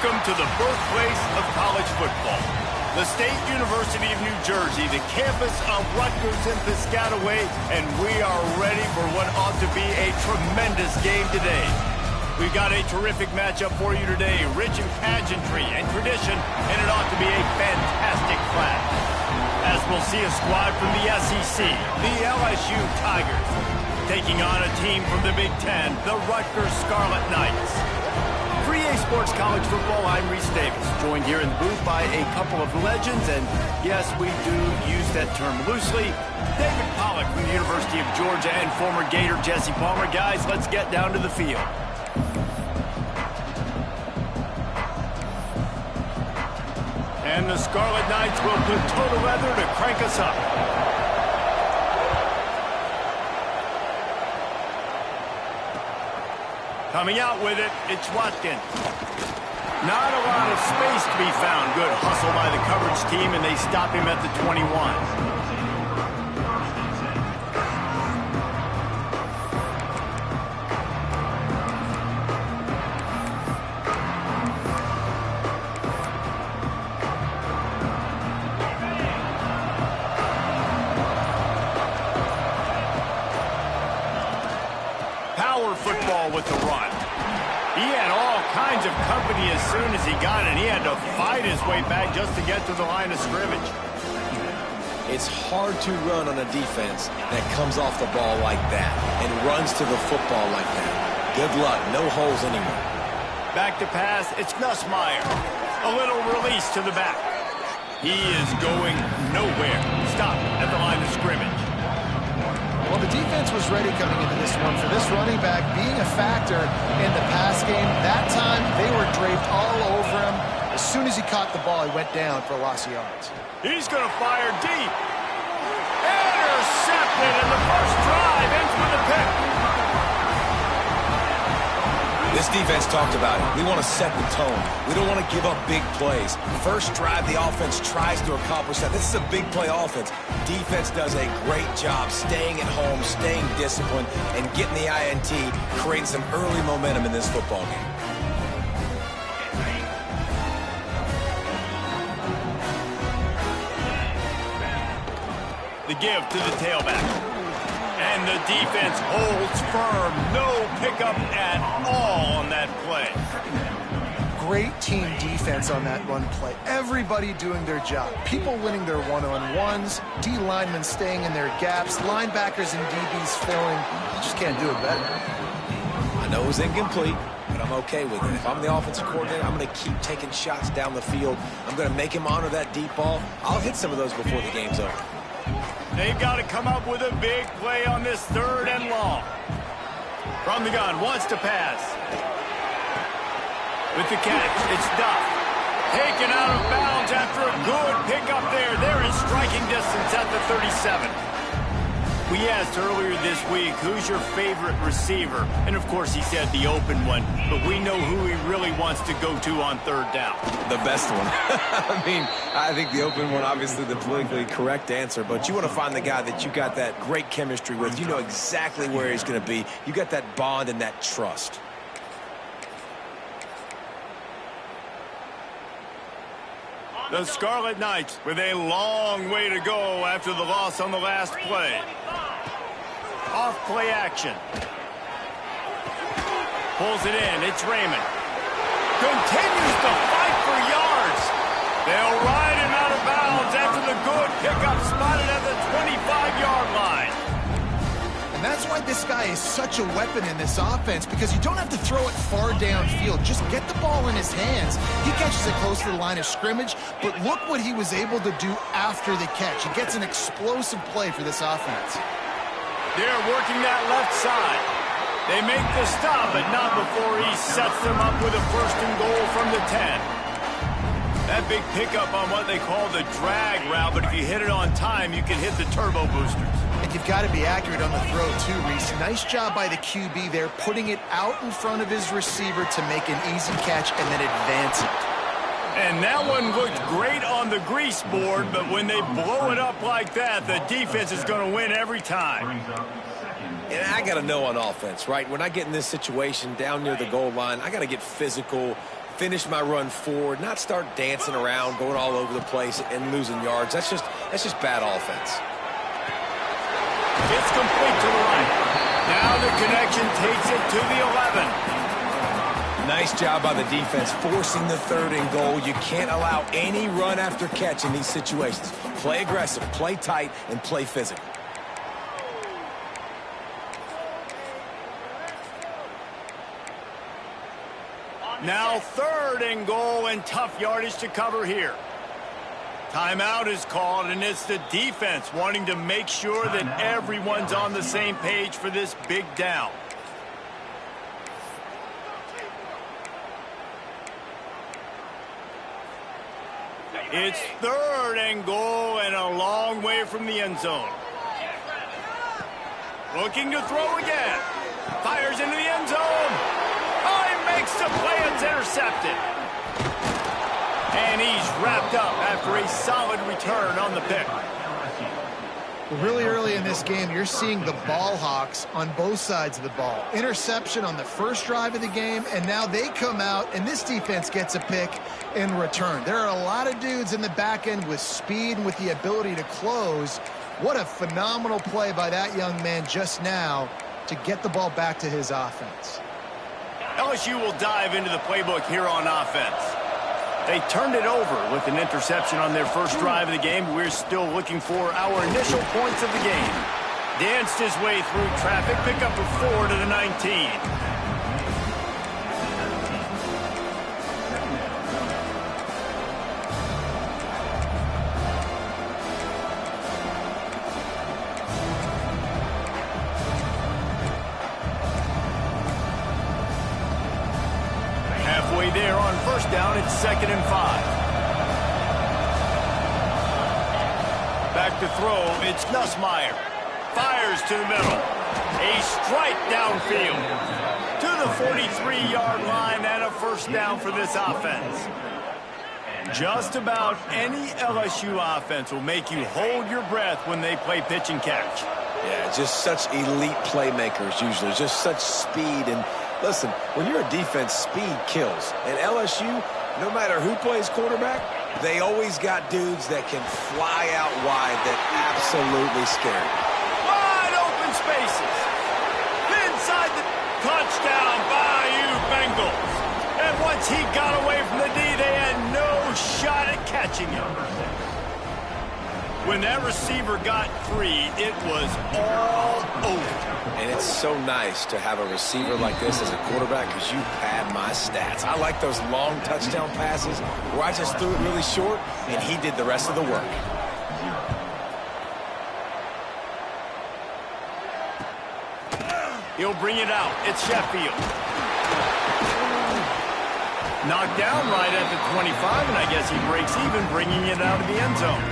Welcome to the birthplace of college football. The State University of New Jersey, the campus of Rutgers and Piscataway, and we are ready for what ought to be a tremendous game today. We've got a terrific matchup for you today, rich in pageantry and tradition, and it ought to be a fantastic clash. As we'll see a squad from the SEC, the LSU Tigers, taking on a team from the Big Ten, the Rutgers Scarlet Knights. For EA Sports College Football, I'm Reese Davis, joined here in the booth by a couple of legends, and yes, we do use that term loosely. David Pollack from the University of Georgia and former Gator Jesse Palmer. Guys, let's get down to the field. And the Scarlet Knights will put total leather to crank us up. Coming out with it, it's Watkins. Not a lot of space to be found. Good hustle by the coverage team, and they stop him at the 21. Football with the run. He had all kinds of company as soon as he got it. He had to fight his way back just to get to the line of scrimmage. It's hard to run on a defense that comes off the ball like that and runs to the football like that. Good luck. No holes anywhere. Back to pass. It's Nussmeier. A little release to the back. He is going nowhere. Stop at the line of scrimmage. Well, the defense was ready coming into this one for this running back being a factor in the pass game. That time, they were draped all over him. As soon as he caught the ball, he went down for a loss of yards. He's going to fire deep. Intercepted, and the first drive ends with a pick. This defense talked about it. We want to set the tone. We don't want to give up big plays. First drive, the offense tries to accomplish that. This is a big play offense. Defense does a great job staying at home, staying disciplined, and getting the INT, creating some early momentum in this football game. The give to the tailback. And the defense holds firm. No pickup at all on that play. Great team defense on that run play. Everybody doing their job. People winning their one-on-ones, D linemen staying in their gaps, linebackers and DBs filling. You just can't do it better. I know it was incomplete, but I'm okay with it. If I'm the offensive coordinator, I'm going to keep taking shots down the field. I'm going to make him honor that deep ball. I'll hit some of those before the game's over. They've got to come up with a big play on this 3rd and long. From the gun, wants to pass. With the catch, it's Duff. Taken out of bounds after a good pickup there. They're in striking distance at the 37. We asked earlier this week, who's your favorite receiver? And, of course, he said the open one. But we know who he really wants to go to on 3rd down. The best one. I mean, I think the open one, obviously the politically correct answer. But you want to find the guy that you got that great chemistry with. You know exactly where he's going to be. You got that bond and that trust. The Scarlet Knights with a long way to go after the loss on the last play. Off play action. Pulls it in. It's Raymond. Continues to fight for yards. They'll ride him out of bounds after the good pickup spotted at the 25-yard line. And that's why this guy is such a weapon in this offense, because you don't have to throw it far downfield. Just get the ball in his hands. He catches it close to the line of scrimmage, but look what he was able to do after the catch. He gets an explosive play for this offense. They're working that left side. They make the stop, but not before he sets them up with a 1st and goal from the 10. That big pickup on what they call the drag route, but if you hit it on time, you can hit the turbo boosters. And you've got to be accurate on the throw, too, Reese. Nice job by the QB there, putting it out in front of his receiver to make an easy catch and then advance it. And that one looked great on the grease board, but when they blow it up like that, the defense is going to win every time. And I got to know on offense, right? When I get in this situation down near the goal line, I got to get physical, finish my run forward, not start dancing around, going all over the place and losing yards. That's just bad offense. It's complete to the right. Now the connection takes it to the 11. Nice job by the defense forcing the 3rd and goal. You can't allow any run after catch in these situations. Play aggressive, play tight, and play physical. Now 3rd and goal, and tough yardage to cover here. Timeout is called, and it's the defense wanting to make sure that everyone's on the same page for this big down. It's 3rd and goal, and a long way from the end zone. Looking to throw again. Fires into the end zone. Oh, he makes the play. It's intercepted. And he's wrapped up after a solid return on the pick. Really early in this game, you're seeing the ball hawks on both sides of the ball. Interception on the first drive of the game, and now they come out, and this defense gets a pick in return. There are a lot of dudes in the back end with speed and with the ability to close. What a phenomenal play by that young man just now to get the ball back to his offense. LSU will dive into the playbook here on offense. They turned it over with an interception on their first drive of the game. We're still looking for our initial points of the game. Danced his way through traffic, pick up a 4 to the 19. There on first down, it's 2nd and 5. Back to throw, it's Nussmeier. Fires to the middle. A strike downfield to the 43-yard line, and a first down for this offense. Just about any LSU offense will make you hold your breath when they play pitch and catch. Yeah, just such elite playmakers usually, just such speed. And listen, when you're a defense, speed kills. And LSU, no matter who plays quarterback, they always got dudes that can fly out wide that absolutely scare you. Wide open spaces. Inside the touchdown, Bayou Bengals. And once he got away from the D, they had no shot at catching him. When that receiver got free, it was all over. And it's so nice to have a receiver like this as a quarterback because you pad my stats. I like those long touchdown passes where I just threw it really short and he did the rest of the work. He'll bring it out. It's Sheffield. Knocked down right at the 25, and I guess he breaks even, bringing it out of the end zone.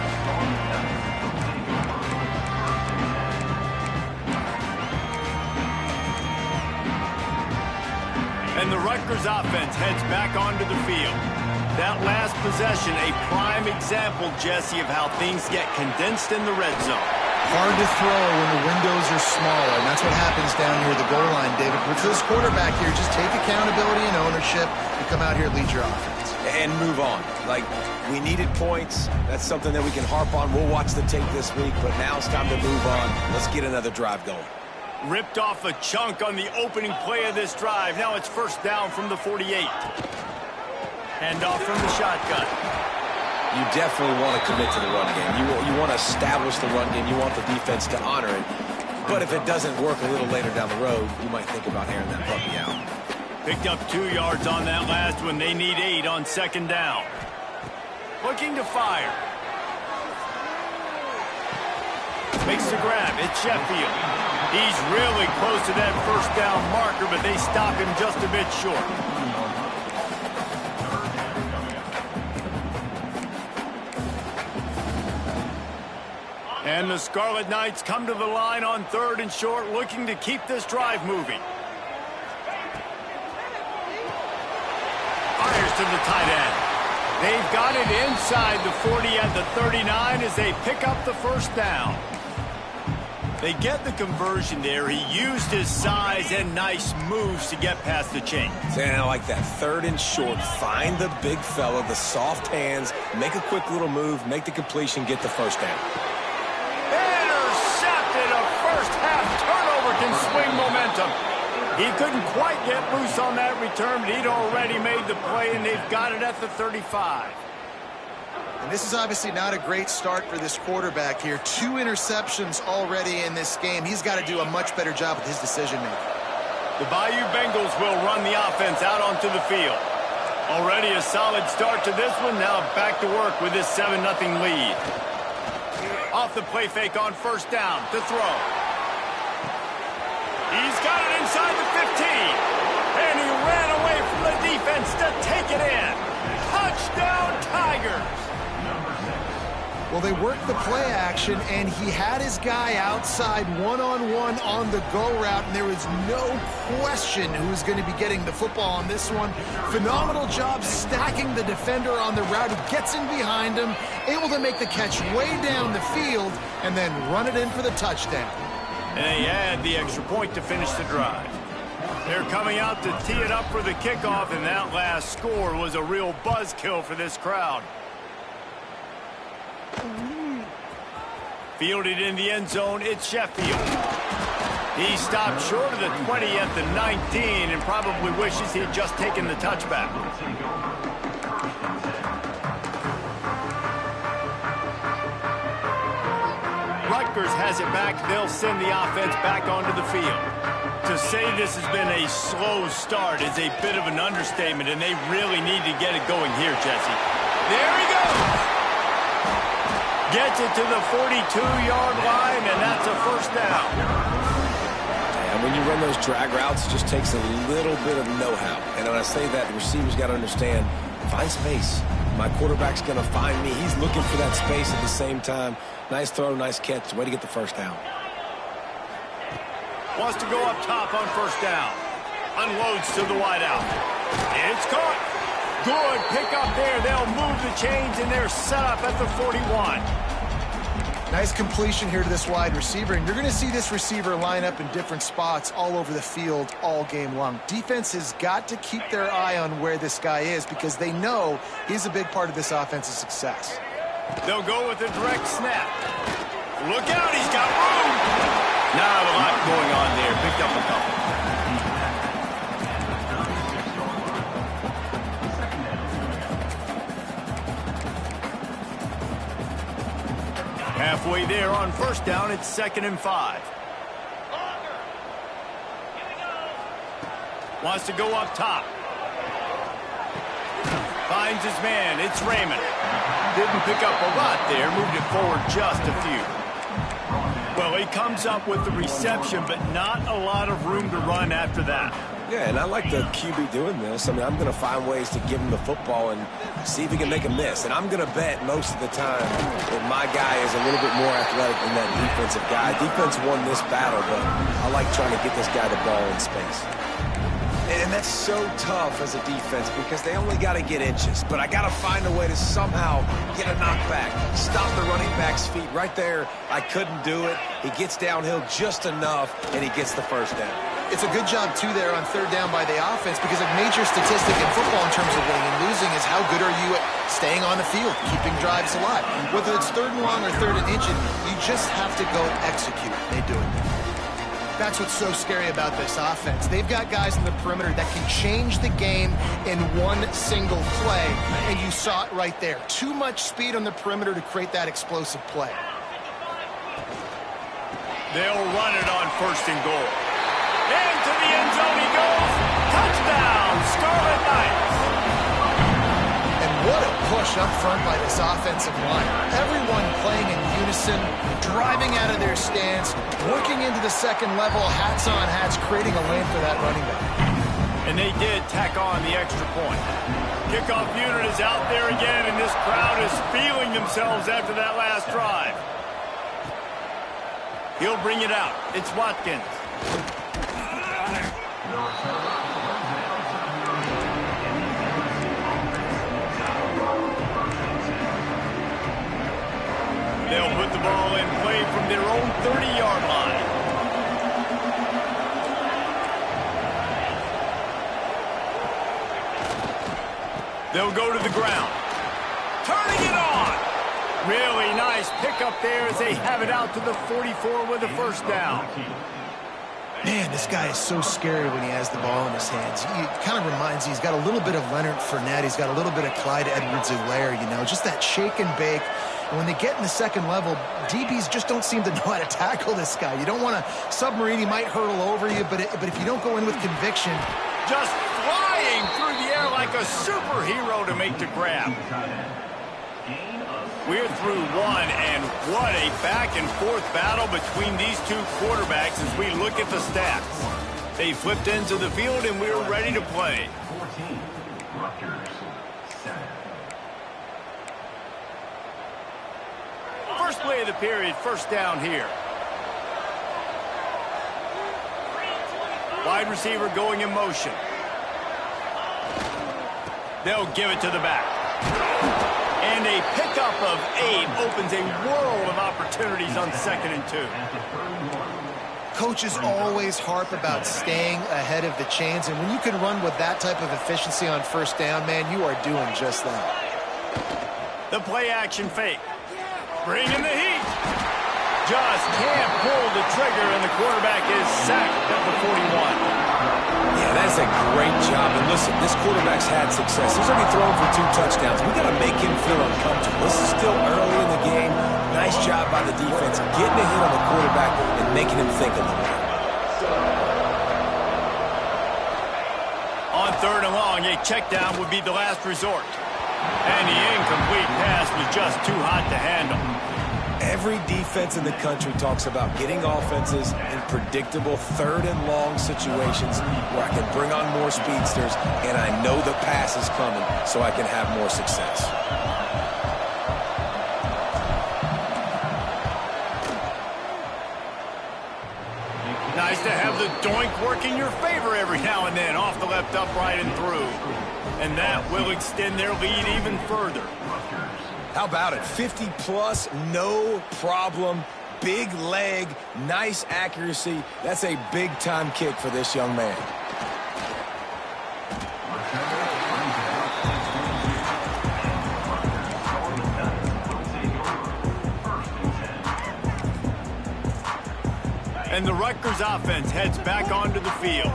And the Rutgers offense heads back onto the field. That last possession, a prime example, Jesse, of how things get condensed in the red zone. Hard to throw when the windows are smaller, and that's what happens down here at the goal line, David. With this quarterback here, just take accountability and ownership and come out here and lead your offense. And move on. Like, we needed points. That's something that we can harp on. We'll watch the tape this week, but now it's time to move on. Let's get another drive going. Ripped off a chunk on the opening play of this drive. Now it's first down from the 48. Hand off from the shotgun. You definitely want to commit to the run game. You want to establish the run game. You want the defense to honor it. But if it doesn't work a little later down the road, you might think about airing that puppy out. Picked up 2 yards on that last one. They need 8 on second down. Looking to fire. Makes the grab. It's Sheffield. He's really close to that first down marker, but they stop him just a bit short. And the Scarlet Knights come to the line on 3rd and short, looking to keep this drive moving. Fires to the tight end. They've got it inside the 40 at the 39 as they pick up the first down. They get the conversion there. He used his size and nice moves to get past the chain. And I like that. 3rd and short. Find the big fella, the soft hands, make a quick little move, make the completion, get the first down. Intercepted. A first-half turnover can swing momentum. He couldn't quite get loose on that return, but he'd already made the play, and they've got it at the 35. And this is obviously not a great start for this quarterback here. 2 interceptions already in this game. He's got to do a much better job with his decision-making. The Bayou Bengals will run the offense out onto the field. Already a solid start to this one. Now back to work with this 7-0 lead. Off the play fake on first down to throw. He's got it inside the 15. And he ran away from the defense to take it in. Touchdown, Tigers. Well, they worked the play action, and he had his guy outside one-on-one on the go route, and there was no question who was going to be getting the football on this one. Phenomenal job stacking the defender on the route. He gets in behind him, able to make the catch way down the field, and then run it in for the touchdown. And they add the extra point to finish the drive. They're coming out to tee it up for the kickoff, and that last score was a real buzzkill for this crowd. Fielded in the end zone, it's Sheffield. He stopped short of the 20 at the 19 and probably wishes he had just taken the touchback. Rutgers has it back. They'll send the offense back onto the field. To say this has been a slow start is a bit of an understatement, and they really need to get it going here, Jesse. There he goes! Gets it to the 42-yard line, and that's a first down. And when you run those drag routes, it just takes a little bit of know-how. And when I say that, the receiver's got to understand, find space. My quarterback's going to find me. He's looking for that space at the same time. Nice throw, nice catch. Way to get the first down. Wants to go up top on first down. Unloads to the wideout. It's caught. Good pickup there. They'll move the chains, and they're set up at the 41. Nice completion here to this wide receiver, and you're going to see this receiver line up in different spots all over the field all game long. Defense has got to keep their eye on where this guy is because they know he's a big part of this offense's success. They'll go with a direct snap. Look out, he's got room. Not a lot going on there. Picked up a couple. Halfway there on first down, it's 2nd and 5. Wants to go up top. Finds his man, it's Raymond. Didn't pick up a lot there, moved it forward just a few. Well, he comes up with the reception, but not a lot of room to run after that. Yeah, and I like the QB doing this. I mean, I'm going to find ways to give him the football and see if he can make a miss. And I'm going to bet most of the time that my guy is a little bit more athletic than that defensive guy. Defense won this battle, but I like trying to get this guy the ball in space. And that's so tough as a defense because they only got to get inches. But I got to find a way to somehow get a knockback, stop the running back's feet right there. I couldn't do it. He gets downhill just enough, and he gets the first down. It's a good job, too, there on third down by the offense because a major statistic in football in terms of winning and losing is how good are you at staying on the field, keeping drives alive. Whether it's 3rd and long or 3rd and inches, you just have to go execute. They do it. That's what's so scary about this offense. They've got guys in the perimeter that can change the game in one single play, and you saw it right there. Too much speed on the perimeter to create that explosive play. They'll run it on 1st and goal. Into the end zone he goes. Touchdown, Scarlet Knights. And what a push up front by this offensive line. Everyone playing in unison, driving out of their stance, working into the second level, hats on hats, creating a lane for that running back. And they did tack on the extra point. Kickoff unit is out there again, and this crowd is feeling themselves after that last drive. He'll bring it out. It's Watkins. They'll put the ball in play from their own 30-yard line. They'll go to the ground. Turning it on. Really nice pickup there as they have it out to the 44 with a first down. Man, this guy is so scary when he has the ball in his hands. He kind of reminds me, he's got a little bit of Leonard Fournette. He's got a little bit of Clyde Edwards-Helaire, you know, just that shake and bake. And when they get in the second level, DBs just don't seem to know how to tackle this guy. You don't want to submarine. He might hurtle over you, but if you don't go in with conviction. Just flying through the air like a superhero to make the grab. We're through one, and what a back-and-forth battle between these two quarterbacks as we look at the stats. They flipped into the field, and we're ready to play. 14, Rutgers, 7. First play of the period, first down here. Wide receiver going in motion. They'll give it to the back. And a pickup of 8 opens a world of opportunities on 2nd and 2. Coaches always harp about staying ahead of the chains, and when you can run with that type of efficiency on first down, man, you are doing just that. The play action fake. Bring in the heat. Just can't pull the trigger, and the quarterback is sacked at the 41. Yeah, that's a great job. And listen, this quarterback's had success. He's already thrown for 2 touchdowns. We got to make him feel uncomfortable. This is still early in the game. Nice job by the defense, getting a hit on the quarterback and making him think a little bit. On 3rd and long, a check down would be the last resort. And the incomplete pass was just too hot to handle. Every defense in the country talks about getting offenses in predictable 3rd and long situations where I can bring on more speedsters and I know the pass is coming so I can have more success. Nice to have the doink work in your favor every now and then, off the left upright and through. And that will extend their lead even further. How about it? 50-plus, no problem. Big leg, nice accuracy. That's a big-time kick for this young man. And the Rutgers offense heads back onto the field.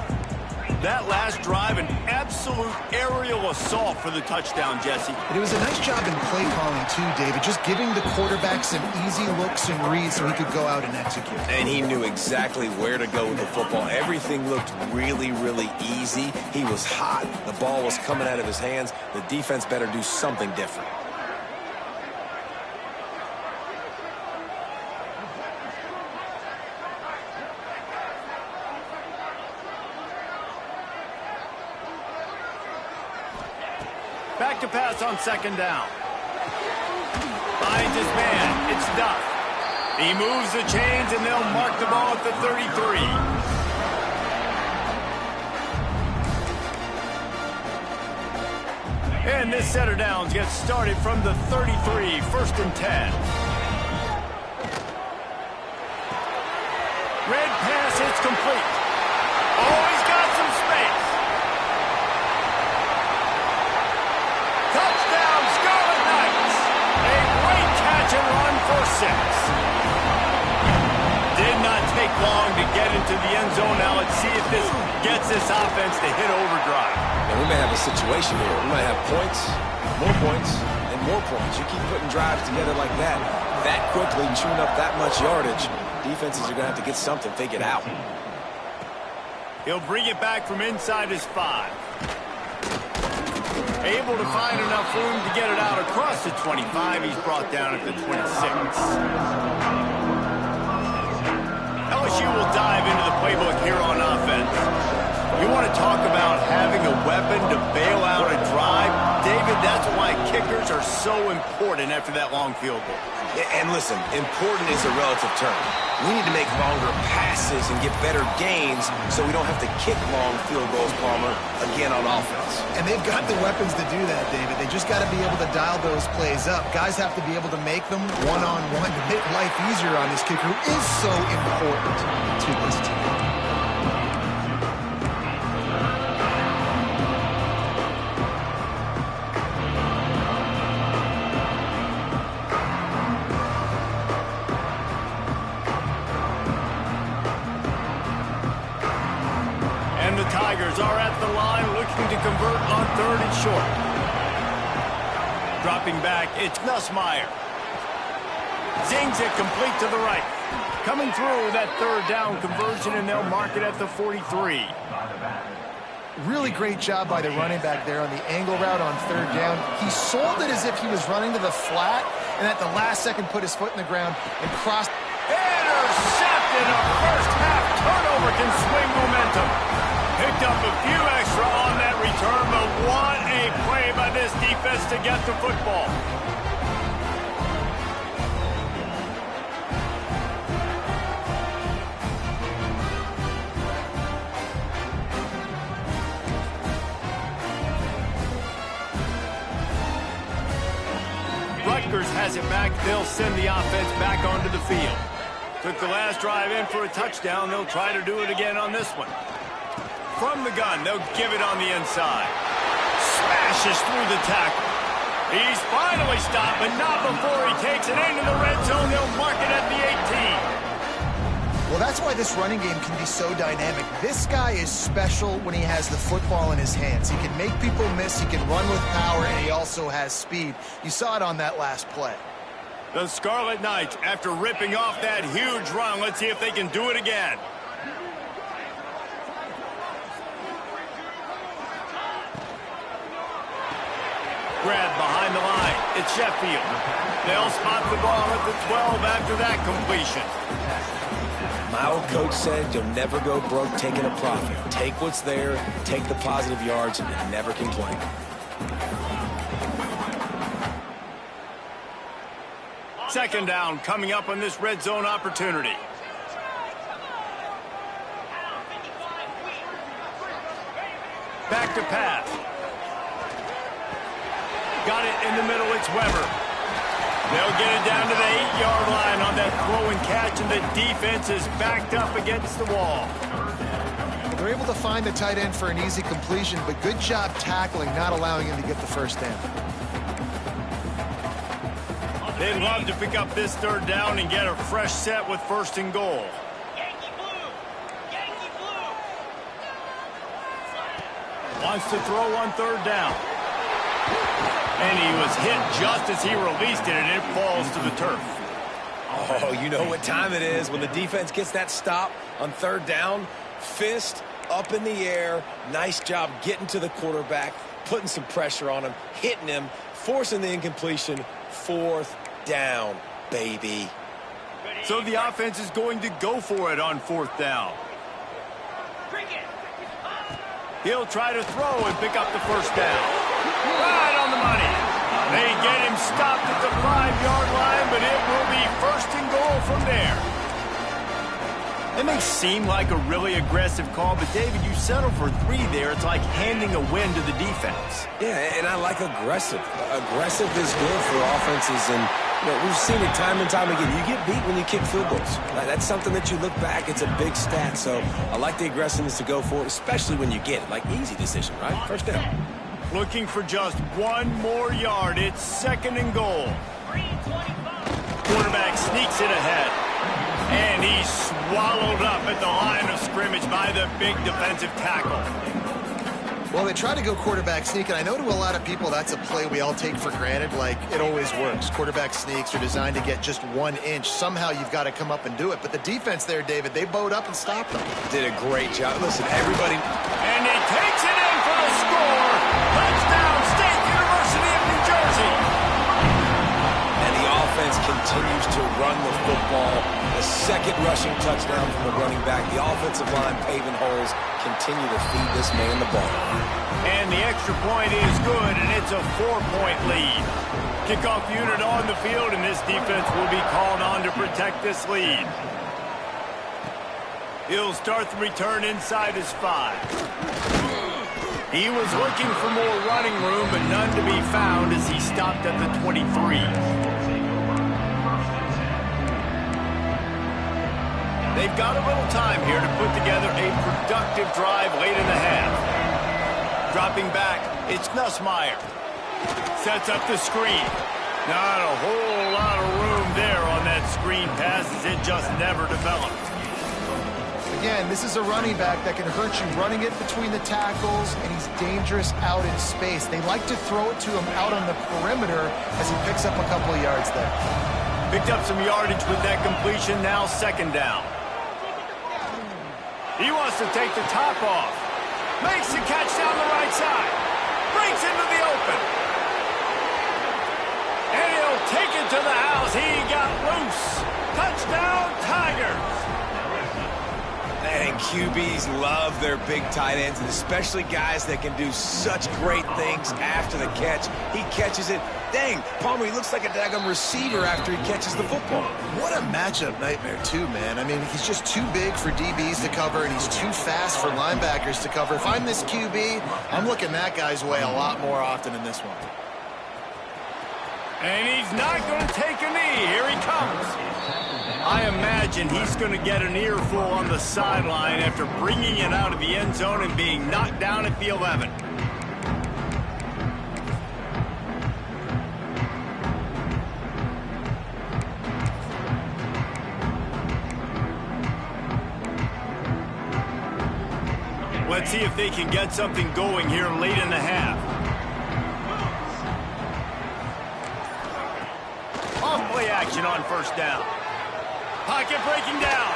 That last drive, an absolute aerial assault for the touchdown, Jesse. But it was a nice job in play calling, too, David, just giving the quarterback some easy looks and reads so he could go out and execute. And he knew exactly where to go with the football. Everything looked really, really easy. He was hot. The ball was coming out of his hands. The defense better do something different. Back to pass on 2nd down. Finds his man. It's Duff. He moves the chains, and they'll mark the ball at the 33. And this set of downs gets started from the 33, 1st and 10. Red pass hits complete. Oh, he's got some space. Touchdown, Scarlet Knights. A great catch and run for 6. Did not take long to get into the end zone. Now let's see if this gets this offense to hit overdrive. And we may have a situation here. We might have points, and more points. You keep putting drives together like that quickly, chewing up that much yardage, defenses are going to have to get something figured out. He'll bring it back from inside his 5. Able to find enough room to get it out across the 25. He's brought down at the 26. LSU will dive into the playbook here on offense. You want to talk about having a weapon to bail out a drive? David, that's why kickers are so important after that long field goal. And listen, important is a relative term. We need to make longer passes and get better gains so we don't have to kick long field goals, Palmer, again on offense. And they've got the weapons to do that, David. They just got to be able to dial those plays up. Guys have to be able to make them one-on-one to make life easier on this kicker who is so important to this team. Rutgers are at the line looking to convert on 3rd and short. Dropping back, it's Nussmeier. Zings it complete to the right. Coming through that 3rd down conversion, and they'll mark it at the 43. Really great job by the running back there on the angle route on 3rd down. He sold it as if he was running to the flat, and at the last second put his foot in the ground and crossed. Intercepted. A first half turnover can swing momentum. Picked up a few extra on that return, but what a play by this defense to get the football. Rutgers has it back. They'll send the offense back onto the field. Took the last drive in for a touchdown. They'll try to do it again on this one. From the gun, they'll give it on the inside. Smashes through the tackle. He's finally stopped, but not before he takes it into the red zone. They'll mark it at the 18. Well, that's why this running game can be so dynamic. This guy is special when he has the football in his hands. He can make people miss, he can run with power, and he also has speed. You saw it on that last play. The Scarlet Knights, after ripping off that huge run, let's see if they can do it again. Grab behind the line. It's Sheffield. They'll spot the ball at the 12 after that completion. My old coach said you'll never go broke taking a profit. Take what's there, take the positive yards, and never complain. Second down coming up on this red zone opportunity. Back to pass. Got it in the middle, it's Weber. They'll get it down to the 8-yard line on that throw and catch, and the defense is backed up against the wall. Well, they're able to find the tight end for an easy completion, but good job tackling, not allowing him to get the first down. They'd love to pick up this 3rd down and get a fresh set with 1st and goal. Wants to throw on 3rd down. And he was hit just as he released it, and it falls to the turf. Oh, you know what time it is. When the defense gets that stop on 3rd down, fist up in the air. Nice job getting to the quarterback, putting some pressure on him, hitting him, forcing the incompletion. 4th down, baby. So the offense is going to go for it on 4th down. He'll try to throw and pick up the first down. Right on the money. They get him stopped at the 5-yard line, but it will be 1st and goal from there. It may seem like a really aggressive call, but David, you settle for 3 there. It's like handing a win to the defense. Yeah, and I like aggressive. Aggressive is good for offenses, and we've seen it time and time again. You get beat when you kick field goals. That's something that you look back, it's a big stat. So I like the aggressiveness to go for it, especially when you get it. Like, easy decision, right? 1st down. Looking for just 1 more yard. It's 2nd and goal. Quarterback sneaks it ahead. And he's swallowed up at the line of scrimmage by the big defensive tackle. Well, they try to go quarterback sneak, and I know to a lot of people that's a play we all take for granted, like it always works. Quarterback sneaks are designed to get just 1 inch. Somehow you've got to come up and do it. But the defense there, David, they bowed up and stopped them. Did a great job. Listen, everybody. And he takes it in for the score. Touchdown, State University of New Jersey. And the offense continues to run the football. The 2nd rushing touchdown from the running back. The offensive line paving holes. Continue to feed this man the ball. And the extra point is good, and it's a 4-point lead. Kickoff unit on the field, and this defense will be called on to protect this lead. He'll start the return inside his 5. He was looking for more running room, but none to be found as he stopped at the 23. They've got a little time here to put together a productive drive late in the half. Dropping back, it's Nussmeier. Sets up the screen. Not a whole lot of room there on that screen pass as it just never developed. again, this is a running back that can hurt you running it between the tackles, and he's dangerous out in space. They like to throw it to him out on the perimeter as he picks up a couple of yards there. Picked up some yardage with that completion, now second down. He wants to take the top off. Makes the catch down the right side. Breaks into the open. And he'll take it to the house. He got loose. Touchdown, Tigers. And QBs love their big tight ends, and especially guys that can do such great things after the catch. He catches it. Dang, Palmer, he looks like a daggum receiver after he catches the football. What a matchup nightmare, too, man. I mean, he's just too big for DBs to cover, and he's too fast for linebackers to cover. If I'm this QB, I'm looking that guy's way a lot more often in this one. And he's not going to take a knee. Here he comes. I imagine he's going to get an earful on the sideline after bringing it out of the end zone and being knocked down at the 11. Let's see if they can get something going here late in the half. Off-play action on first down. Pocket breaking down.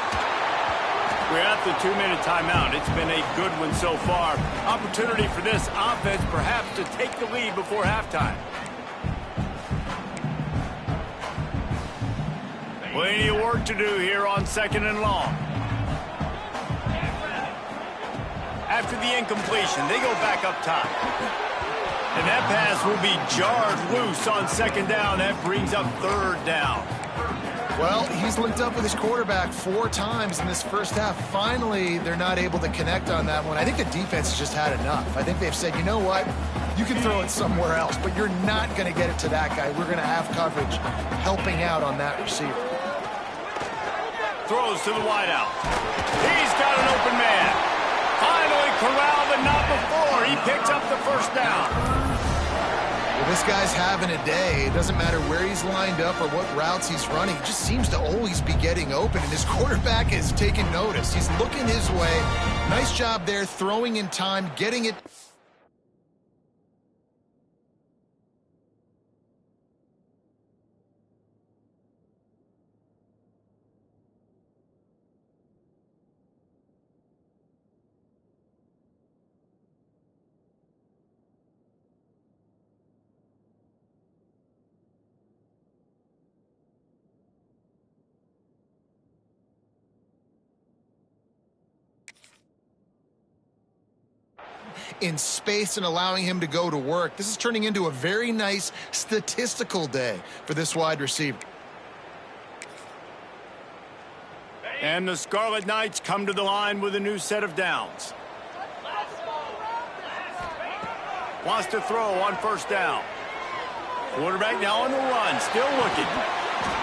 We're at the 2-minute timeout. It's been a good one so far. Opportunity for this offense perhaps to take the lead before halftime. Plenty of work to do here on second and long. After the incompletion, they go back up top. And that pass will be jarred loose on second down. That brings up third down. Well, he's linked up with his quarterback 4 times in this first half. Finally, they're not able to connect on that one. I think the defense has just had enough. I think they've said, you know what? You can throw it somewhere else, but you're not going to get it to that guy. We're going to have coverage helping out on that receiver. Throws to the wideout. He's got an open man. Finally corralled, but not before. He picks up the first down. Well, this guy's having a day. It doesn't matter where he's lined up or what routes he's running. He just seems to always be getting open, and his quarterback is taking notice. He's looking his way. Nice job there, throwing in time, getting it. In space and allowing him to go to work. This is turning into a very nice statistical day for this wide receiver. And the Scarlet Knights come to the line with a new set of downs. Wants to throw on first down. Quarterback now on the run, still looking.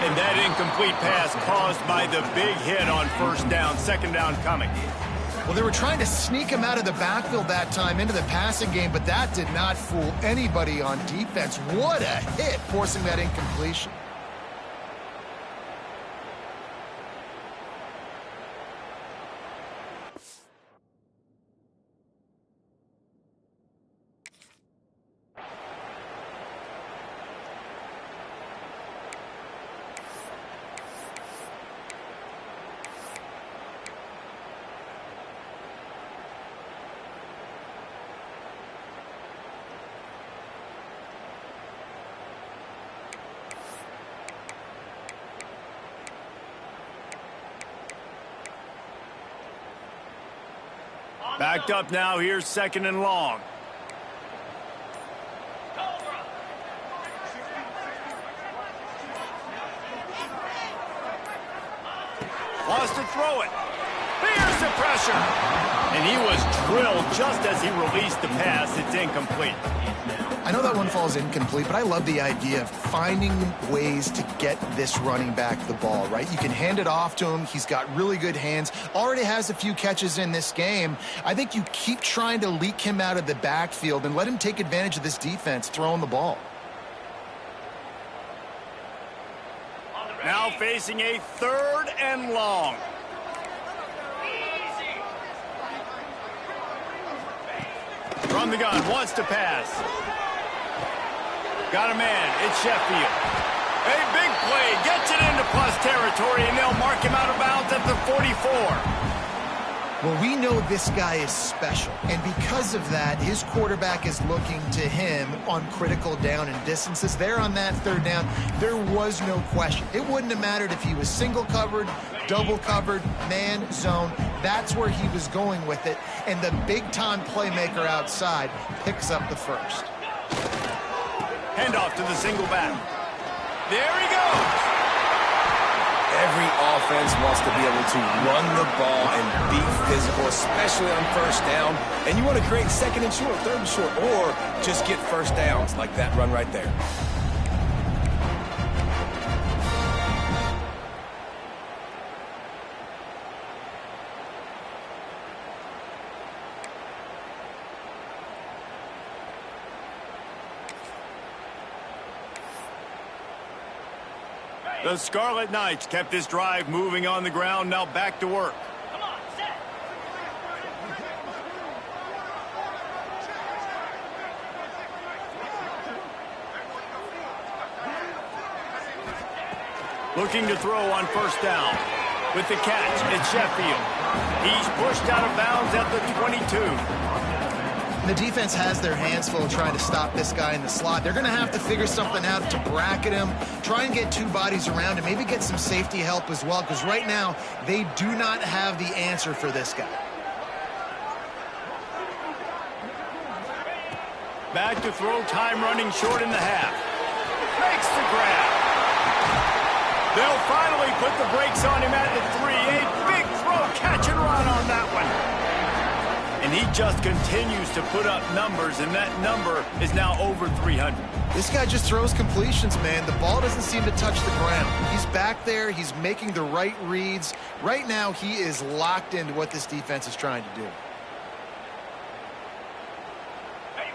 And that incomplete pass caused by the big hit on first down, second down coming. Well, they were trying to sneak him out of the backfield that time into the passing game, but that did not fool anybody on defense. What a hit, forcing that incompletion. Backed up now, here's second and long. Wants to throw it. Fears the pressure. And he was drilled just as he released the pass. It's incomplete. I know that one falls incomplete, but I love the idea of finding ways to get this running back the ball, right? You can hand it off to him. He's got really good hands. Already has a few catches in this game. I think you keep trying to leak him out of the backfield and let him take advantage of this defense throwing the ball. Now facing a third and long. the gun, wants to pass. Got a man, it's Sheffield. A big play, gets it into plus territory, and they'll mark him out of bounds at the 44. Well, we know this guy is special, and because of that, his quarterback is looking to him on critical down and distances. There on that third down, there was no question. It wouldn't have mattered if he was single covered, double covered, man, zone. That's where he was going with it, and the big-time playmaker outside picks up the first. Handoff to the single back. There he goes. Every offense wants to be able to run the ball and be physical, especially on first down. And you want to create second and short, third and short, or just get first downs like that run right there. The Scarlet Knights kept this drive moving on the ground. Now back to work. Come on, set. Looking to throw on first down. With the catch, it's Sheffield. He's pushed out of bounds at the 22. The defense has their hands full trying to stop this guy in the slot. They're going to have to figure something out to bracket him, try and get two bodies around him, maybe get some safety help as well, because right now they do not have the answer for this guy. Back to throw, time running short in the half. Makes the grab. They'll finally put the brakes on him at the 3. A big throw, catch and run on that one. And he just continues to put up numbers, and that number is now over 300. This guy just throws completions, man. The ball doesn't seem to touch the ground. He's back there. He's making the right reads. Right now, he is locked into what this defense is trying to do.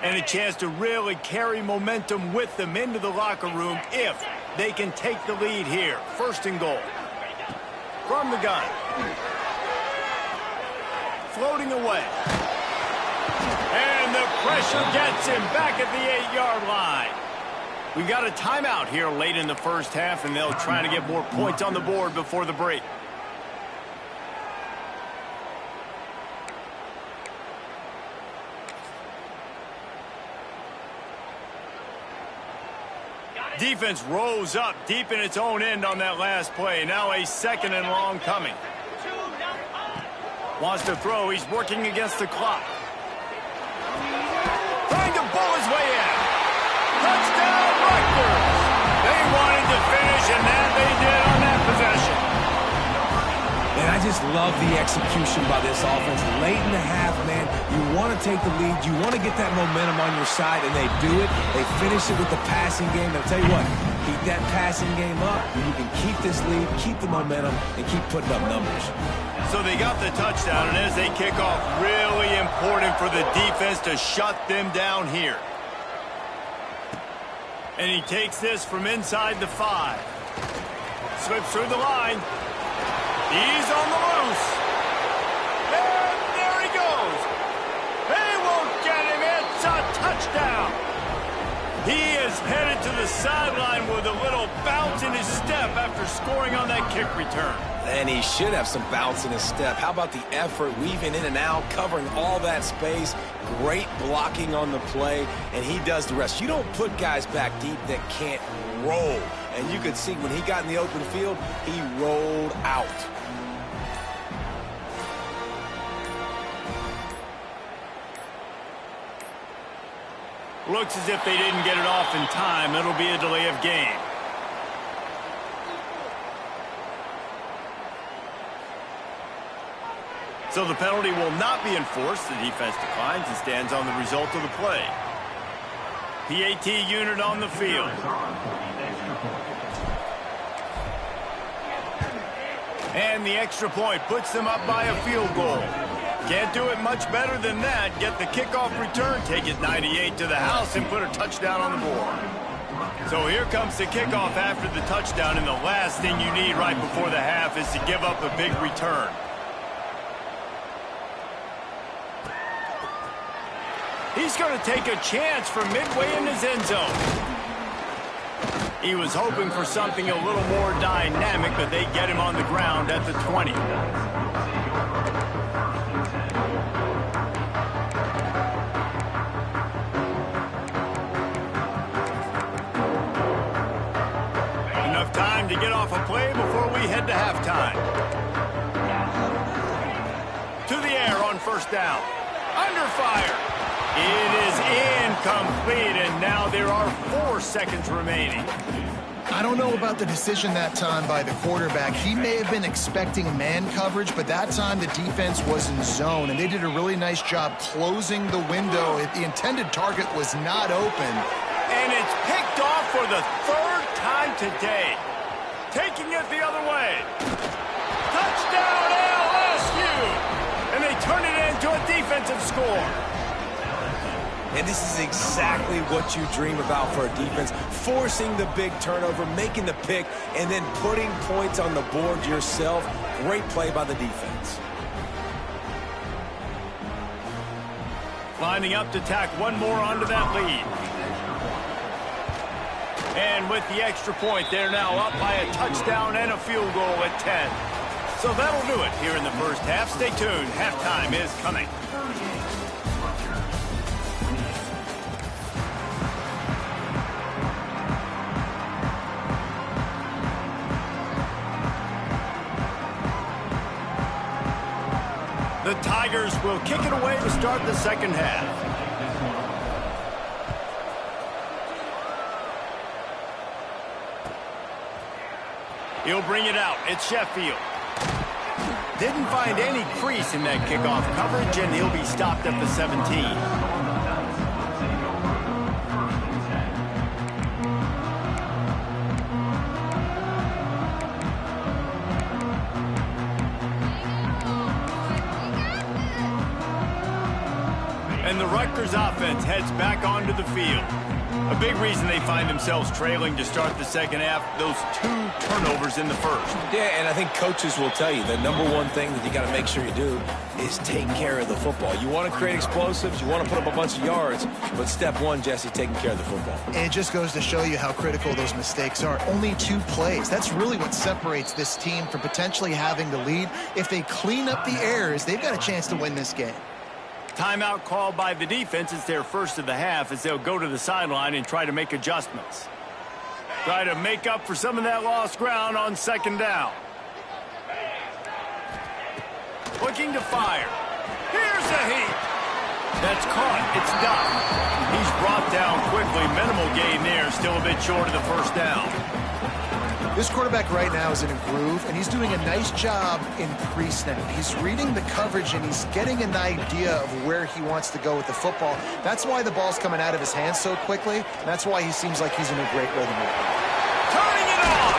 And a chance to really carry momentum with them into the locker room if they can take the lead here. First and goal. From the gun. Floating away. And the pressure gets him back at the 8-yard line. We've got a timeout here late in the first half, and they'll try to get more points on the board before the break. Defense rose up deep in its own end on that last play. Now a second and long coming. Wants to throw. He's working against the clock. Trying to bull his way in. Touchdown, Rutgers. They wanted to finish, and that they did on that possession. And I just love the execution by this offense. Late in the half, man, you want to take the lead. You want to get that momentum on your side, and they do it. They finish it with the passing game. And I'll tell you what, keep that passing game up, and you can keep this lead, keep the momentum, and keep putting up numbers. So they got the touchdown, and as they kick off, really important for the defense to shut them down here. And he takes this from inside the 5. Slips through the line. He's on the loose. And there he goes. They won't get him. It's a touchdown. He is headed to the sideline with a little bounce in his step after scoring on that kick return. And he should have some bounce in his step. How about the effort, weaving in and out, covering all that space, great blocking on the play, and he does the rest. You don't put guys back deep that can't roll. And you could see when he got in the open field, he rolled out. Looks as if they didn't get it off in time. It'll be a delay of game. So the penalty will not be enforced. The defense declines and stands on the result of the play. PAT unit on the field. And the extra point puts them up by a field goal. Can't do it much better than that. Get the kickoff return, take it 98 to the house, and put a touchdown on the board. So here comes the kickoff after the touchdown, and the last thing you need right before the half is to give up a big return. He's going to take a chance from midway in his end zone. He was hoping for something a little more dynamic, but they get him on the ground at the 20. Enough time to get off a play before we head to halftime. To the air on first down. Under fire. It is incomplete, and now there are 4 seconds remaining. I don't know about the decision that time by the quarterback. He may have been expecting man coverage, but that time the defense was in zone, and they did a really nice job closing the window. The intended target was not open. And it's picked off for the 3rd time today. Taking it the other way. Touchdown LSU! And they turn it into a defensive score. And this is exactly what you dream about for a defense. Forcing the big turnover, making the pick, and then putting points on the board yourself. Great play by the defense. Lining up to tack one more onto that lead. And with the extra point, they're now up by a touchdown and a field goal at 10. So that'll do it here in the first half. Stay tuned. Halftime is coming. The Tigers will kick it away to start the second half. He'll bring it out. It's Sheffield. Didn't find any crease in that kickoff coverage, and he'll be stopped at the 17. And the Rutgers offense heads back onto the field. A big reason they find themselves trailing to start the second half, those 2 turnovers in the first. Yeah, and I think coaches will tell you the number one thing that you got to make sure you do is take care of the football. You want to create explosives, you want to put up a bunch of yards, but step one, Jesse, taking care of the football. And it just goes to show you how critical those mistakes are. Only 2 plays. That's really what separates this team from potentially having the lead. If they clean up the errors, they've got a chance to win this game. Timeout called by the defense. It's their first of the half as they'll go to the sideline and try to make adjustments. Try to make up for some of that lost ground on second down. Looking to fire. Here's a heat. That's caught. It's Duff. He's brought down quickly. Minimal gain there. Still a bit short of the first down. This quarterback right now is in a groove, and he's doing a nice job in pre-snap. He's reading the coverage, and he's getting an idea of where he wants to go with the football. That's why the ball's coming out of his hands so quickly. And that's why he seems like he's in a great rhythm right now. Turning it on!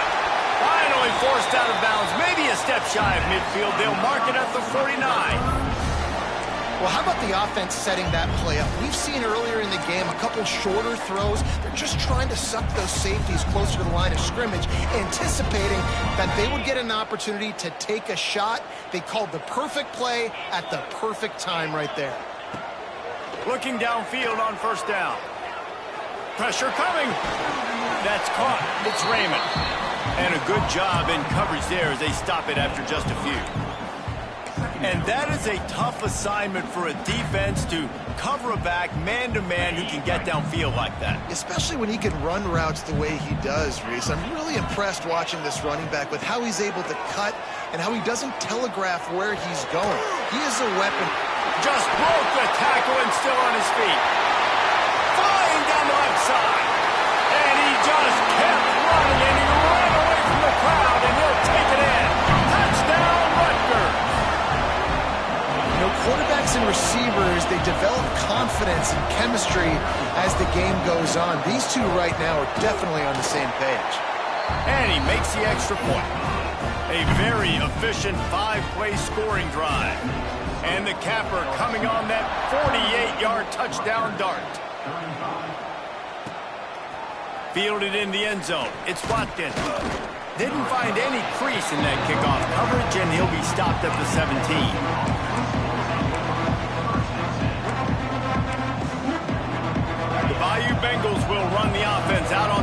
Finally forced out of bounds. Maybe a step shy of midfield. They'll mark it at the 49. Well, how about the offense setting that play up? We've seen earlier in the game a couple shorter throws. They're just trying to suck those safeties closer to the line of scrimmage, anticipating that they would get an opportunity to take a shot. They called the perfect play at the perfect time right there. Looking downfield on first down. Pressure coming. That's caught. It's Raymond. And a good job in coverage there as they stop it after just a few. And that is a tough assignment for a defense to cover a back man-to-man who can get downfield like that. Especially when he can run routes the way he does, Reese. I'm really impressed watching this running back with how he's able to cut and how he doesn't telegraph where he's going. He is a weapon. Just broke the tackle and still on his feet. Flying down the left side. And he just kept running, and he ran away from the crowd, and he'll take it in. Touchdown, Rutgers. You know, quarterbacks and receivers, they develop confidence and chemistry as the game goes on. These two right now are definitely on the same page. And he makes the extra point. A very efficient 5-play scoring drive. And the capper coming on that 48-yard touchdown dart. Fielded in the end zone. It's Watkins. Didn't find any crease in that kickoff coverage, and he'll be stopped at the 17.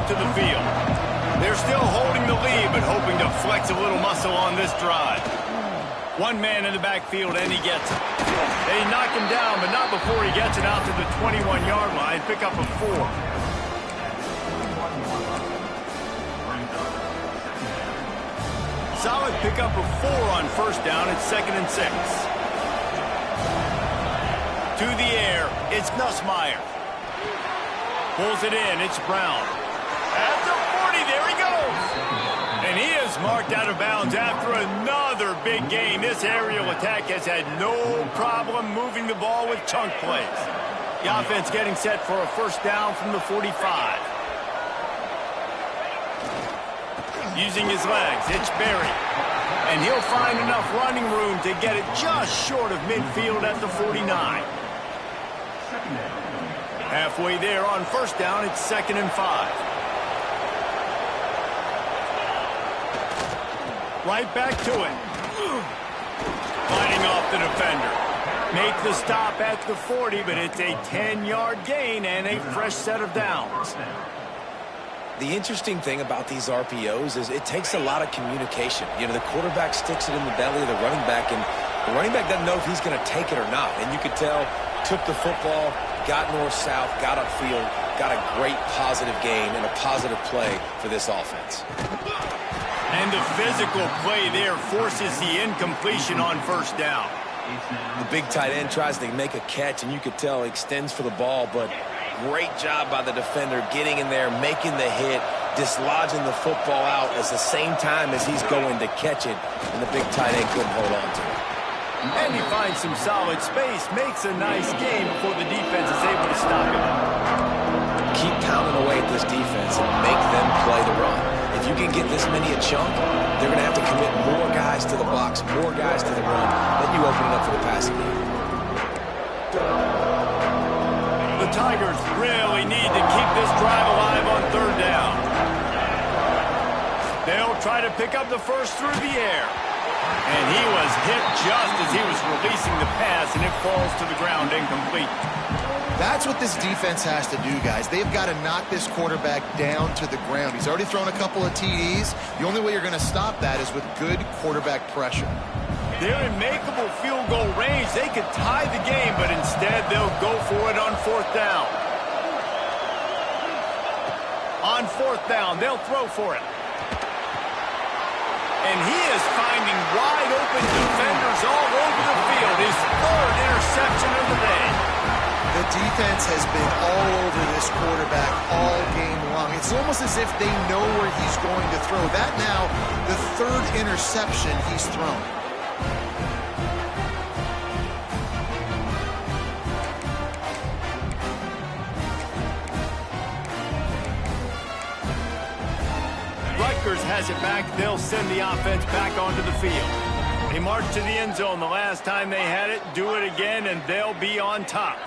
onto the field. They're still holding the lead, but hoping to flex a little muscle on this drive. One man in the backfield, and he gets it. They knock him down, but not before he gets it out to the 21-yard line. Pick up a 4. Solid pickup of 4 on first down. It's 2nd and 6. To the air, it's Nussmeier. Pulls it in, it's Brown. At the 40, there he goes. And he is marked out of bounds after another big gain. This aerial attack has had no problem moving the ball with chunk plays. The offense getting set for a first down from the 45. Using his legs, it's Berry. And he'll find enough running room to get it just short of midfield at the 49. Halfway there on first down, it's 2nd and 5. Right back to it. Fighting off the defender. Make the stop at the 40, but it's a 10-yard gain and a fresh set of downs. The interesting thing about these RPOs is it takes a lot of communication. You know, the quarterback sticks it in the belly of the running back, and the running back doesn't know if he's going to take it or not. And you could tell, took the football, got north-south, got upfield, got a great positive gain and a positive play for this offense. And the physical play there forces the incompletion on first down. The big tight end tries to make a catch, and you could tell he extends for the ball, but great job by the defender getting in there, making the hit, dislodging the football out at the same time as he's going to catch it, and the big tight end couldn't hold on to it. And he finds some solid space, makes a nice game before the defense is able to stop him. Keep pounding away at this defense and make them play the run. If you can get this many a chunk, they're going to have to commit more guys to the box, more guys to the run, then you open it up for the passing game. The Tigers really need to keep this drive alive on third down. They'll try to pick up the first through the air. And he was hit just as he was releasing the pass, and it falls to the ground incomplete. That's what this defense has to do, guys. They've got to knock this quarterback down to the ground. He's already thrown a couple of TDs. The only way you're going to stop that is with good quarterback pressure. They're in makeable field goal range. They could tie the game, but instead they'll go for it on fourth down. On fourth down, they'll throw for it. And he is finding wide open defenders all over the field. His 3rd interception of the day. The defense has been all over this quarterback all game long. It's almost as if they know where he's going to throw. That now, the 3rd interception he's thrown. Rutgers has it back. They'll send the offense back onto the field. They march to the end zone the last time they had it, do it again, and they'll be on top.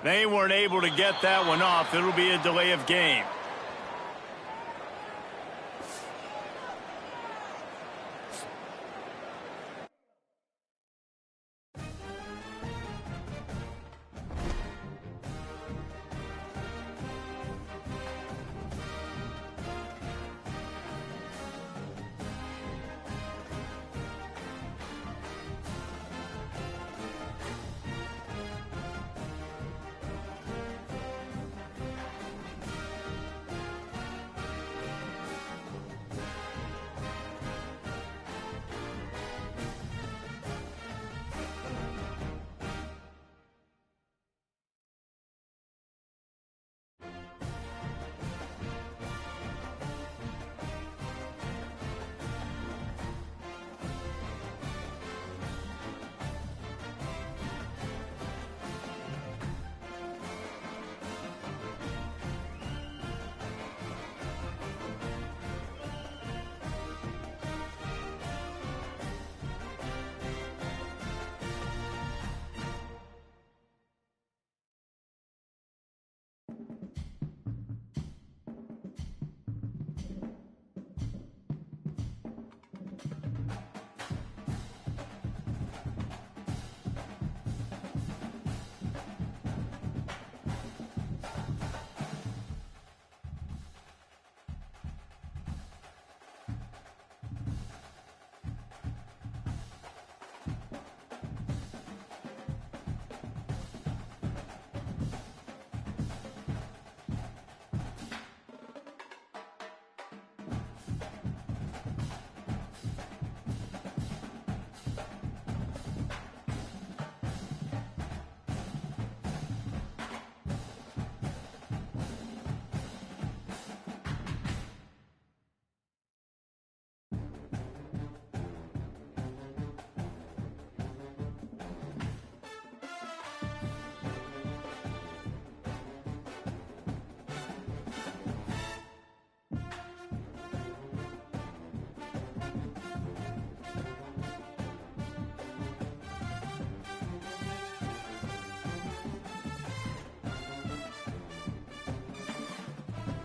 They weren't able to get that one off. It'll be a delay of game.